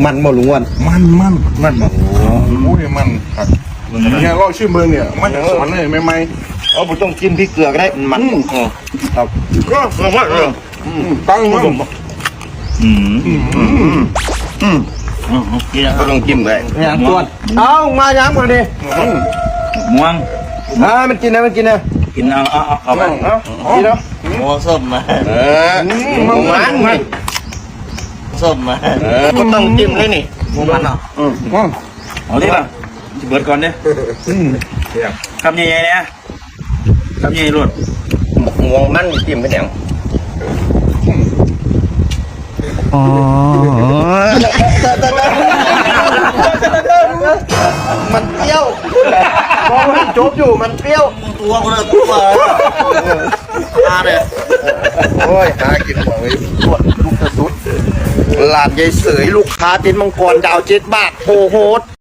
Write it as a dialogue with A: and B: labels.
A: มันบ่ลุงวันมันโอ้ยมันครับเนี่ยลอกชื่อเมืองเนี่ยมันจากสวนเลยไม่
B: เอาผมต้องกินพริกเกลือก็ได้มัน
A: ครับก็ว่าตั้งมั้ง
B: ก็ต้องกินเลย
C: อย่างตัวเอามาอย่างมาดิ
B: ม่วง
C: มันกินนะ
B: กินเอาไป
C: กินเนาะ
B: ม่วงส้มมา
C: มัน
B: ส้มมาก็ต้องจิ้มเลยนี่มันเนาะเอาดิป่ะเบิดก่อนดิคำใหญ่ๆเนี่ยคำใหญ่รวดม่วงมันจิ้มไปแดง
C: มันเปรี้ยวมองให้จบอยู่มันเปรี้ยว
B: ตัวคนละตัวเนี่ย
A: โอ้ยหากินของไอ้ตัวลูกกระสุน
C: หลานยายเสยลูกค้าเต็นมังกรดาว7 บาทโหด